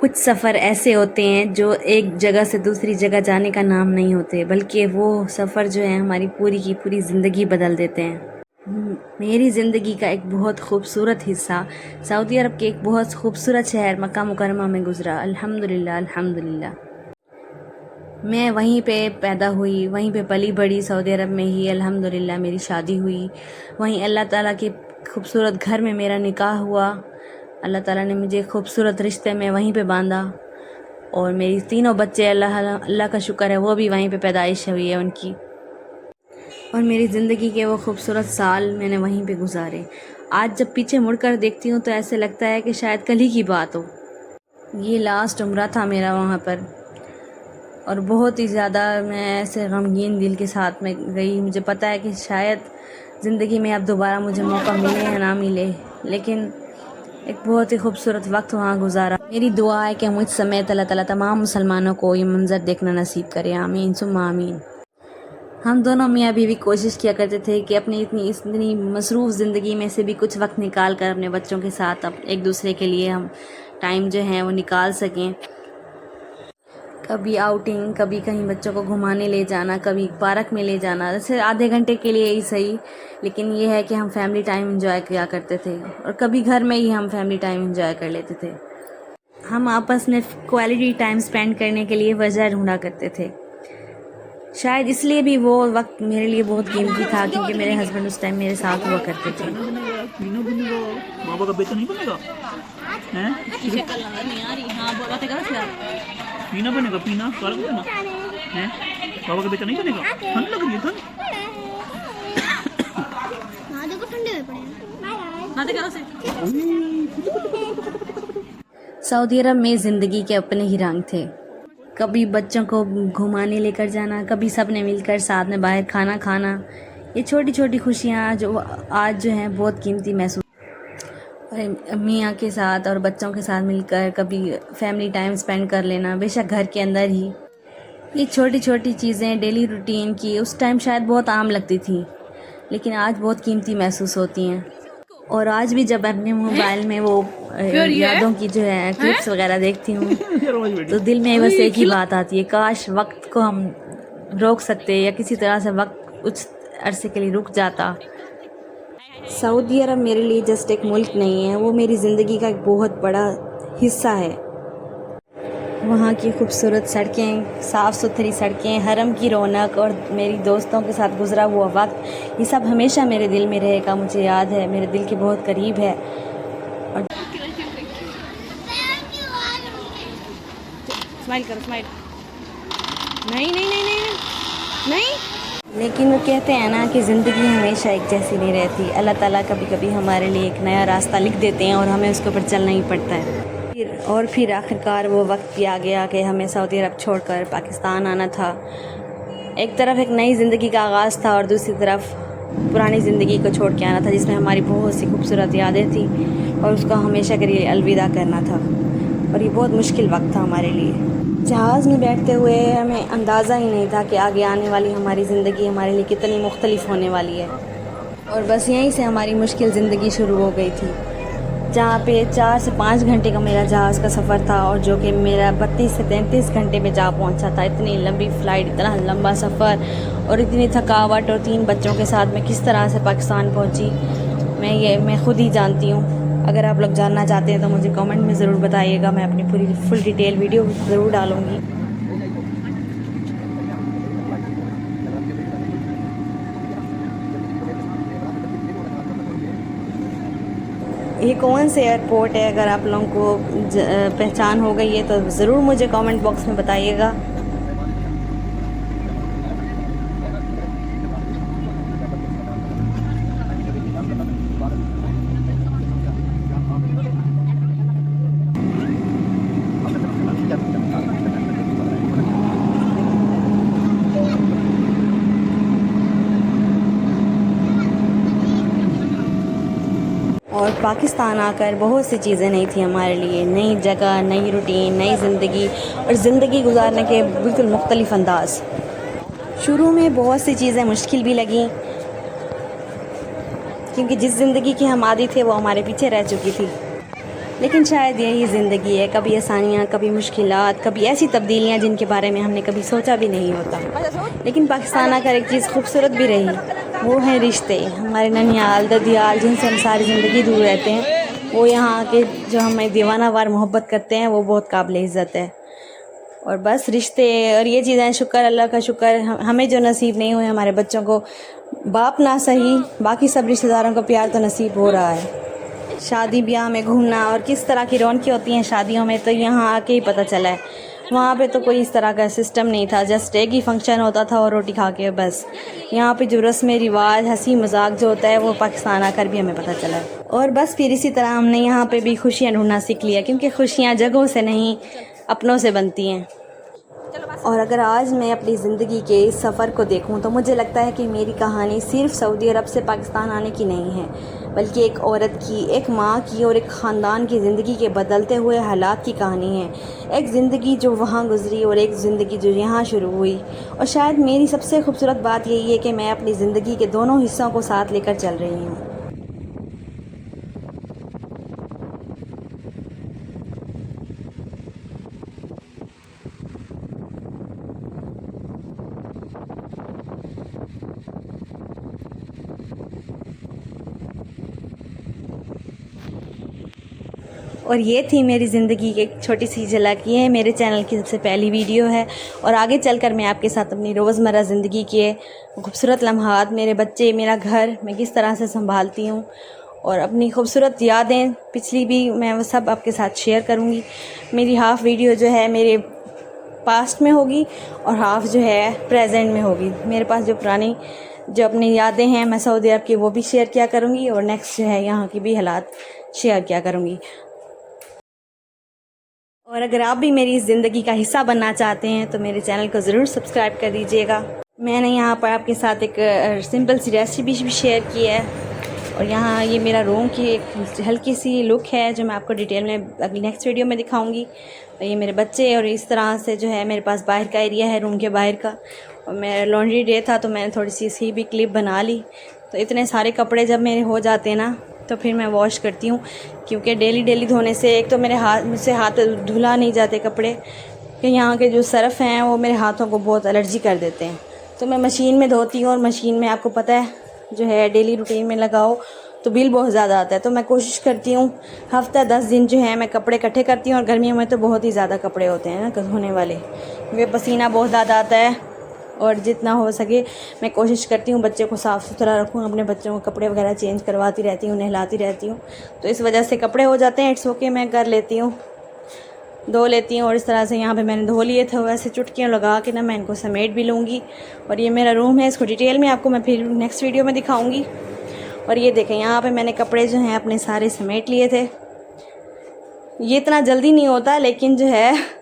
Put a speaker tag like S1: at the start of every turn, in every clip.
S1: कुछ सफ़र ऐसे होते हैं जो एक जगह से दूसरी जगह जाने का नाम नहीं होते, बल्कि वो सफ़र जो है हमारी पूरी की पूरी ज़िंदगी बदल देते हैं। मेरी ज़िंदगी का एक बहुत खूबसूरत हिस्सा सऊदी अरब के एक बहुत खूबसूरत शहर मक्का मुकरमा में गुज़रा। अल्हम्दुलिल्लाह अल्हम्दुलिल्लाह। मैं वहीं पे पैदा हुई, वहीं पे पली बड़ी, सऊदी अरब में ही अल्हम्दुलिल्लाह मेरी शादी हुई। वहीं अल्लाह ताला के खूबसूरत घर में मेरा निकाह हुआ। अल्लाह ताला ने मुझे खूबसूरत रिश्ते में वहीं पे बांधा और मेरी तीनों बच्चे अल्लाह का शुक्र है वो भी वहीं पे पैदाइश हुई है उनकी। और मेरी ज़िंदगी के वो खूबसूरत साल मैंने वहीं पे गुजारे। आज जब पीछे मुड़कर देखती हूँ तो ऐसे लगता है कि शायद कल ही की बात हो। ये लास्ट उम्रा था मेरा वहाँ पर और बहुत ही ज़्यादा मैं ऐसे गमगीन दिल के साथ में गई। मुझे पता है कि शायद ज़िंदगी में अब दोबारा मुझे मौका मिले या ना मिले, लेकिन एक बहुत ही खूबसूरत वक्त वहाँ गुजारा। मेरी दुआ है कि मुझ समेत अल्लाह ताला तमाम मुसलमानों को ये मंज़र देखना नसीब करे। आमीन सुम्मा आमीन। हम दोनों मियाँ बीवी कोशिश किया करते थे कि अपनी इतनी मसरूफ़ ज़िंदगी में से भी कुछ वक्त निकाल कर अपने बच्चों के साथ अब एक दूसरे के लिए हम टाइम जो है वो निकाल सकें। कभी आउटिंग, कभी कहीं बच्चों को घुमाने ले जाना, कभी पार्क में ले जाना, जैसे आधे घंटे के लिए ही सही, लेकिन ये है कि हम फैमिली टाइम एंजॉय किया करते थे और कभी घर में ही हम फैमिली टाइम एंजॉय कर लेते थे। हम आपस में क्वालिटी टाइम स्पेंड करने के लिए वजह ढूंढा करते थे। शायद इसलिए भी वो वक्त मेरे लिए बहुत कीमती था क्योंकि मेरे हस्बैंड उस टाइम मेरे साथ हुआ करते थे।
S2: बाबा का बेटा नहीं बनेगा हैं? पीना बनेगा, पीना काला बनेगा हैं? बाबा का बेटा नहीं बनेगा। ठंड लग रही है, ठंड
S1: सऊदी अरब में ज़िंदगी के अपने ही रंग थे। कभी बच्चों को घुमाने लेकर जाना, कभी सब ने मिलकर साथ में बाहर खाना खाना, ये छोटी छोटी खुशियाँ जो आज जो हैं बहुत कीमती महसूस। और मियाँ के साथ और बच्चों के साथ मिलकर कभी फैमिली टाइम स्पेंड कर लेना, बेशक घर के अंदर ही, ये छोटी छोटी चीज़ें डेली रूटीन की उस टाइम शायद बहुत आम लगती थी, लेकिन आज बहुत कीमती महसूस होती हैं। और आज भी जब अपने मोबाइल में वो यादों की जो है क्लिप्स वगैरह देखती हूँ तो दिल में बस एक ही बात आती है, काश वक्त को हम रोक सकते या किसी तरह से वक्त कुछ अरसे के लिए रुक जाता। सऊदी अरब मेरे लिए जस्ट एक मुल्क नहीं है, वो मेरी ज़िंदगी का एक बहुत बड़ा हिस्सा है। वहाँ की खूबसूरत सड़कें, साफ़ सुथरी सड़कें, हरम की रौनक और मेरी दोस्तों के साथ गुजरा हुआ वक्त, ये सब हमेशा मेरे दिल में रहेगा। मुझे याद है, मेरे दिल के बहुत करीब है। और स्माइल करो, स्माइल। नहीं नहीं नहीं नहीं नहीं। लेकिन वो कहते हैं ना कि ज़िंदगी हमेशा एक जैसी नहीं रहती। अल्लाह ताला कभी कभी हमारे लिए एक नया रास्ता लिख देते हैं और हमें उसके ऊपर चलना ही पड़ता है। फिर आखिरकार वो वक्त भी आ गया कि हमें सऊदी अरब छोड़कर पाकिस्तान आना था। एक तरफ एक नई ज़िंदगी का आगाज़ था और दूसरी तरफ पुरानी ज़िंदगी को छोड़ के आना था जिसमें हमारी बहुत सी खूबसूरत यादें थी और उसको हमेशा के लिए अलविदा करना था। और ये बहुत मुश्किल वक्त था हमारे लिए। जहाज़ में बैठते हुए हमें अंदाज़ा ही नहीं था कि आगे आने वाली हमारी ज़िंदगी हमारे लिए कितनी मुख्तलिफ होने वाली है। और बस यहीं से हमारी मुश्किल ज़िंदगी शुरू हो गई थी, जहाँ पे 4 से 5 घंटे का मेरा जहाज़ का सफ़र था और जो कि मेरा 32 से 33 घंटे में जा पहुँचा था। इतनी लंबी फ़्लाइट, इतना लंबा सफ़र और इतनी थकावट, और 3 बच्चों के साथ मैं किस तरह से पाकिस्तान पहुँची मैं खुद ही जानती हूँ। अगर आप लोग जानना चाहते हैं तो मुझे कमेंट में ज़रूर बताइएगा, मैं अपनी पूरी फुल डिटेल वीडियो ज़रूर डालूँगी। ये कौन से एयरपोर्ट है, अगर आप लोगों को पहचान हो गई है तो ज़रूर मुझे कमेंट बॉक्स में बताइएगा। और पाकिस्तान आकर बहुत सी चीज़ें नहीं थी हमारे लिए, नई जगह, नई रूटीन, नई ज़िंदगी और ज़िंदगी गुजारने के बिल्कुल मुख्तलिफ़ अंदाज़। शुरू में बहुत सी चीज़ें मुश्किल भी लगीं क्योंकि जिस ज़िंदगी के हम आदी थे वो हमारे पीछे रह चुकी थी। लेकिन शायद यही ज़िंदगी है, कभी आसानियाँ, कभी मुश्किलात, कभी ऐसी तब्दीलियाँ जिनके बारे में हमने कभी सोचा भी नहीं होता। लेकिन पाकिस्तान आकर एक चीज़ खूबसूरत भी रही, वो है रिश्ते। हमारे ननियाल, ददियाल, जिनसे हम सारी ज़िंदगी दूर रहते हैं, वो यहाँ आके जो हमें दीवाना वार मोहब्बत करते हैं, वो बहुत काबिल इज़्ज़त है। और बस रिश्ते और ये चीज़ें, शुक्र अल्लाह का शुक्र, हमें जो नसीब नहीं हुए, हमारे बच्चों को बाप ना सही, बाकी सब रिश्तेदारों को प्यार तो नसीब हो रहा है। शादी ब्याह में घूमना और किस तरह की रौनकें होती हैं शादियों में, तो यहाँ आके ही पता चला है। वहाँ पे तो कोई इस तरह का सिस्टम नहीं था, जस्ट एक ही फंक्शन होता था और रोटी खा के बस। यहाँ पे जो रस्म रिवाज, हंसी मजाक जो होता है, वो पाकिस्तान आकर भी हमें पता चला है। और बस फिर इसी तरह हमने यहाँ पे भी खुशियाँ ढूंढना सीख लिया, क्योंकि खुशियाँ जगहों से नहीं, अपनों से बनती हैं। और अगर आज मैं अपनी ज़िंदगी के इस सफ़र को देखूं, तो मुझे लगता है कि मेरी कहानी सिर्फ़ सऊदी अरब से पाकिस्तान आने की नहीं है, बल्कि एक औरत की, एक माँ की और एक ख़ानदान की ज़िंदगी के बदलते हुए हालात की कहानी है। एक ज़िंदगी जो वहाँ गुजरी और एक ज़िंदगी जो यहाँ शुरू हुई। और शायद मेरी सबसे खूबसूरत बात यही है कि मैं अपनी ज़िंदगी के दोनों हिस्सों को साथ लेकर चल रही हूँ। और ये थी मेरी ज़िंदगी की एक छोटी सी झलक। ये है मेरे चैनल की सबसे पहली वीडियो है, और आगे चलकर मैं आपके साथ अपनी रोज़मर्रा ज़िंदगी के खूबसूरत लम्हात, मेरे बच्चे, मेरा घर, मैं किस तरह से संभालती हूँ, और अपनी खूबसूरत यादें पिछली भी, मैं वो सब आपके साथ शेयर करूँगी। मेरी हाफ़ वीडियो जो है मेरे पास्ट में होगी और हाफ़ जो है प्रेजेंट में होगी। मेरे पास जो पुरानी जो अपनी यादें हैं मैं सऊदी अरब की, वो भी शेयर किया करूँगी, और नेक्स्ट जो है यहाँ की भी हालात शेयर किया करूँगी। और अगर आप भी मेरी इस ज़िंदगी का हिस्सा बनना चाहते हैं तो मेरे चैनल को ज़रूर सब्सक्राइब कर दीजिएगा। मैंने यहाँ पर आपके साथ एक सिंपल सी रेसिपी भी शेयर की है, और यहाँ ये मेरा रूम की एक हल्की सी लुक है जो मैं आपको डिटेल में अगली नेक्स्ट वीडियो में दिखाऊंगी। और ये मेरे बच्चे, और इस तरह से जो है मेरे पास बाहर का एरिया है, रूम के बाहर का। और मेरा लॉन्ड्री डे था तो मैंने थोड़ी सी इसकी भी क्लिप बना ली। तो इतने सारे कपड़े जब मेरे हो जाते हैं ना, तो फिर मैं वॉश करती हूँ, क्योंकि डेली धोने से एक तो मेरे मुझसे हाथ धुला नहीं जाते कपड़े, कि यहाँ के जो सर्फ़ हैं वो मेरे हाथों को बहुत एलर्जी कर देते हैं। तो मैं मशीन में धोती हूँ, और मशीन में आपको पता है जो है डेली रूटीन में लगाओ तो बिल बहुत ज़्यादा आता है। तो मैं कोशिश करती हूँ हफ़्ता 10 दिन जो है मैं कपड़े इकट्ठे करती हूँ, और गर्मियों में तो बहुत ही ज़्यादा कपड़े होते हैं ना धोने वाले, क्योंकि पसीना बहुत ज़्यादा आता है। और जितना हो सके मैं कोशिश करती हूँ बच्चे को साफ़ सुथरा रखूँ, अपने बच्चों को कपड़े वगैरह चेंज करवाती रहती हूँ, नहलाती रहती हूँ। तो इस वजह से कपड़े हो जाते हैं, इट्स ओके, मैं कर लेती हूँ, धो लेती हूँ। और इस तरह से यहाँ पे मैंने धो लिए थे, वैसे चुटकियाँ लगा के ना मैं इनको समेट भी लूँगी। और ये मेरा रूम है, इसको डिटेल में आपको मैं फिर नेक्स्ट वीडियो में दिखाऊँगी। और ये देखें, यहाँ पे मैंने कपड़े जो हैं अपने सारे समेट लिए थे। ये इतना जल्दी नहीं होता, लेकिन जो है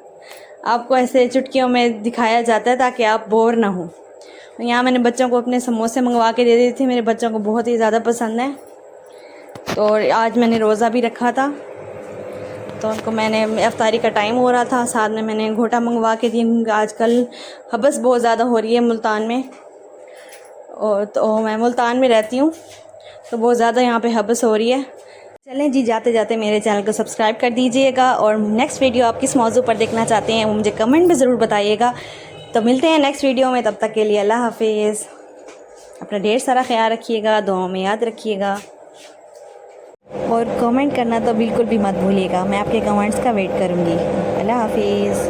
S1: आपको ऐसे चुटकियों में दिखाया जाता है ताकि आप बोर ना हो। यहाँ मैंने बच्चों को अपने समोसे मंगवा के दे दी थी, मेरे बच्चों को बहुत ही ज़्यादा पसंद है। तो आज मैंने रोज़ा भी रखा था, तो उनको मैंने, इफ्तारी का टाइम हो रहा था, साथ में मैंने घोटा मंगवा के दी, क्योंकि आजकल हबस बहुत ज़्यादा हो रही है मुल्तान में। और तो मैं मुल्तान में रहती हूँ, तो बहुत ज़्यादा यहाँ पे हबस हो रही है। चलें जी, जाते जाते मेरे चैनल को सब्सक्राइब कर दीजिएगा, और नेक्स्ट वीडियो आप किस मौजू पर देखना चाहते हैं वो मुझे कमेंट में ज़रूर बताइएगा। तो मिलते हैं नेक्स्ट वीडियो में, तब तक के लिए अल्लाह हाफिज़। अपना ढेर सारा ख्याल रखिएगा, दुआओं में याद रखिएगा, और कमेंट करना तो बिल्कुल भी मत भूलिएगा। मैं आपके कमेंट्स का वेट करूँगी। अल्लाह हाफिज़।